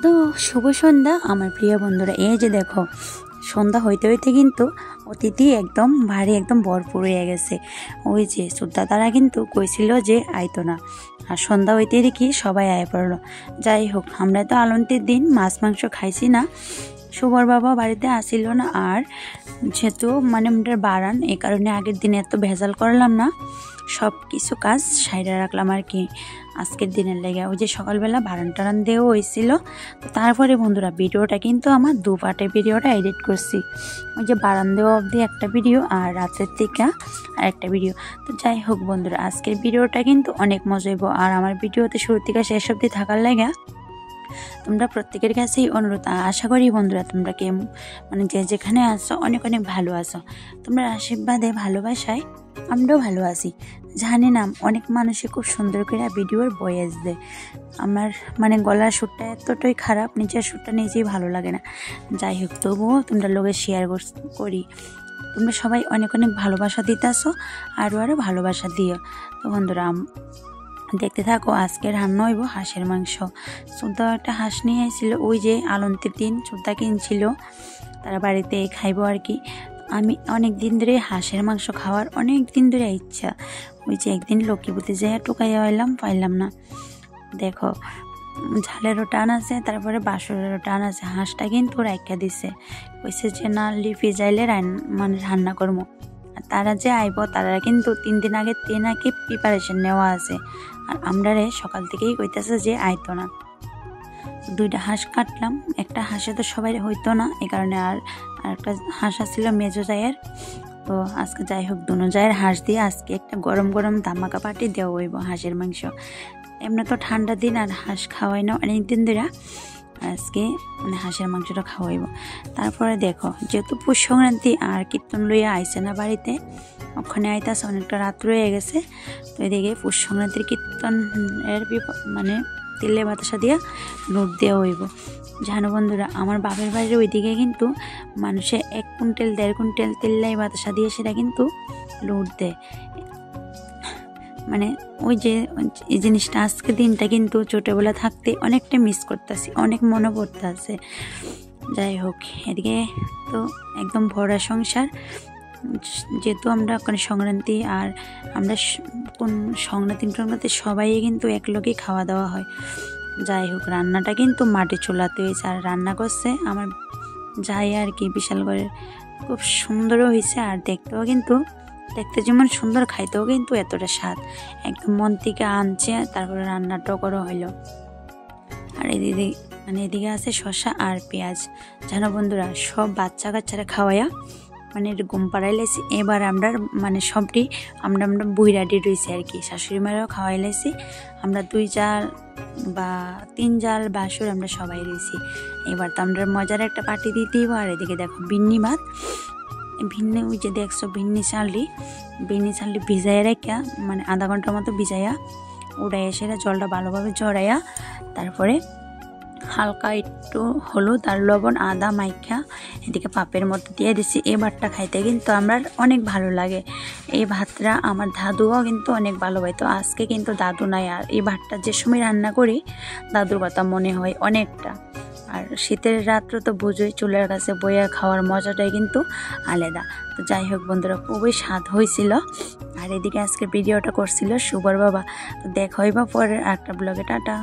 তো শুভ সন্ধ্যা আমার প্রিয় বন্ধুরা। এই যে দেখো, সন্ধ্যা হইতে হইতে কিন্তু অতিথি একদম ভারী একদম ভরপুর হয়ে গেছে। ওই যে শ্রদ্ধা তারা কিন্তু কইছিল যে আইতো না, আর সন্ধ্যা হইতে দেখি সবাই আয় পড়লো। যাই হোক, আমরা তো আলন্তির দিন মাছ মাংস খাইছি না, শুভর বাবা বাড়িতে আসিল না, আর যেহেতু আমাদের বাড়ান, এই কারণে আগের দিনে এত ভেজাল করলাম না, সব কিছু কাজ সাইডে রাখলাম আর কি আজকের দিনের লেগে। ওই যে সকালবেলা বারান টারান দেওয়া হয়েছিল। তো তারপরে বন্ধুরা ভিডিওটা কিন্তু আমার দুপাটে ভিডিওটা এডিট করছি। ওই যে বারান দেওয়া অবধি একটা ভিডিও আর রাতের থেকে আর একটা ভিডিও। তো যাই হোক বন্ধুরা, আজকের ভিডিওটা কিন্তু অনেক মজা হইব। আর আমার ভিডিওতে শুরু থেকে শেষ অবধি থাকার লেগে তোমরা প্রত্যেকের কাছেই অনুরোধ, আশা করি বন্ধুরা তোমরা মানে যে যেখানে আসো অনেক অনেক ভালো আছো। তোমরা আশীর্বাদে ভালোবাসায় আমরাও ভালো আছি। জানি না, অনেক মানুষই খুব সুন্দর করে ভিডিওর ভয়েস দেয়। আমার মানে গলার সুরটা এতটাই খারাপ, নিজের সুরটা নিজেই ভালো লাগে না। যাই হোক, তবুও তোমরা লোকে শেয়ার করি। তোমরা সবাই অনেক অনেক ভালোবাসা দিতে আসো, আরও ভালোবাসা দিও। তো বন্ধুরা দেখতে থাকো, আজকে রান্না হইব হাঁসের মাংস। শ্রদ্ধা একটা হাঁস নিয়ে আসছিল, ওই যে আলন্তির দিন শ্রদ্ধা কিনছিল, তারা বাড়িতে খাইব আর কি। আমি অনেক দিন ধরে হাঁসের মাংস খাওয়ার অনেক দিন ধরে ইচ্ছা। ওই যে একদিন লক্ষ্মীপুতি যাই টুকাইয়া হইলাম, পাইলাম না। দেখো, ঝালেরও টান আছে, তারপরে বাসরেরও টান আছে। হাঁসটা কিন্তু রাইখা দিছে, কইছে যে না লিপি যাইলে মানে রান্না করবো। তারা যে আইব তারা কিন্তু 3 দিন আগে নাকি প্রিপারেশন নেওয়া আছে, আর আমরা সকাল থেকেই কইতেছে যে আইতো না। 2টা হাঁস কাটলাম, একটা হাঁসে তো সবাই হইতো না, এই কারণে আর একটা হাঁস ছিল মেজো জায়ের। তো আজকে যাই হোক, দুনো জায়ের হাঁস দিয়ে আজকে একটা গরম গরম ধামাকা পাটি দেওয়া হইব হাঁসের মাংস। এমনি তো ঠান্ডা দিন আর হাঁস খাওয়াই না অনেক দিন ধরে, আজকে মানে হাঁসের মাংসটা খাওয়াইব। তারপরে দেখো, যেহেতু পৌষ সংক্রান্তি আর কীর্তন লইয়া আইসে না বাড়িতে, ওখানে আইতাছে অনেকটা রাত রয়ে গেছে। তো এদিকে পৌষ সংক্রান্তির কীর্তনের মানে তেলে বাতাসা দিয়া নোট দেওয়া হইব। জানো বন্ধুরা, আমার বাপের বাড়ির ওইদিকে কিন্তু মানুষে 1 কুইন্টাল 1.5 কুইন্টাল তেল্লাই বাতাসা দিয়ে সেটা কিন্তু লুট দেয়। মানে ওই যে এই জিনিসটা আজকে দিনটা কিন্তু ছোটোবেলা থাকতে অনেকটা মিস করতেছি, অনেক মনে পড়তে আছে। যাই হোক, এদিকে তো একদম ভরা সংসার, যেহেতু আমরা সংক্রান্তি আর আমরা কোন সংক্রান্তি সবাই কিন্তু একলগে খাওয়া দাওয়া হয়। যাই হোক, রান্নাটা কিন্তু মাটি চুলাতে হয়েছে, আর রান্না করছে আমার যাই আর কি বিশাল করে, খুব সুন্দরও হয়েছে। আর দেখতে যেমন সুন্দর, খাইতেও কিন্তু এতটা স্বাদ, একদম মন থেকে আনছে। তারপরে রান্নাটাও করা হইলো। আর এদিকে আছে শসা আর পেঁয়াজ। জানো বন্ধুরা, সব বাচ্চা কাচ্চারা খাওয়াইয়া মানে ঘুম পাড়াই লাইছি। এবার আমরা মানে সবটি আমরা বুইরাডি রয়েছি আর কি, শাশুড়ি মারাও খাওয়াই লাইছি। আমরা 2 জাল বা 3 জাল বাসুর আমরা সবাই রয়েছি। এবার তো আমরা মজার একটা পার্টি দিতেই। আর এদিকে দেখো ভিন্নি ভাত, ওই যে দেখছো ভিন্নি চালটি ভিজাইয়া রেখা মানে আধা ঘন্টার মতো ভিজাইয়া উড়াইয়া সেটা জলটা ভালোভাবে ঝরাইয়া, তারপরে হালকা একটু হলুদ আর লবণ আদা মাইখা এদিকে পাপের মতো দিয়ে দিছি। এই ভাতটা খাইতে কিন্তু আমার অনেক ভালো লাগে। এই ভাতটা আমার দাদুও কিন্তু অনেক ভালো পাইতো। আজকে কিন্তু দাদু নাই, আর এই ভাতটা যে সময় রান্না করি দাদুর কথা মনে হয় অনেকটা। আর শীতের রাত্রে তো বুঝোই, চুলের কাছে বইয়া খাওয়ার মজাটাই কিন্তু আলাদা। তো যাই হোক বন্ধুরা, খুবই স্বাদ হয়েছিল। আর এদিকে আজকে ভিডিওটা করছিল শুভর বাবা। তো দেখা হইবা পরের একটা ব্লগে। টাটা।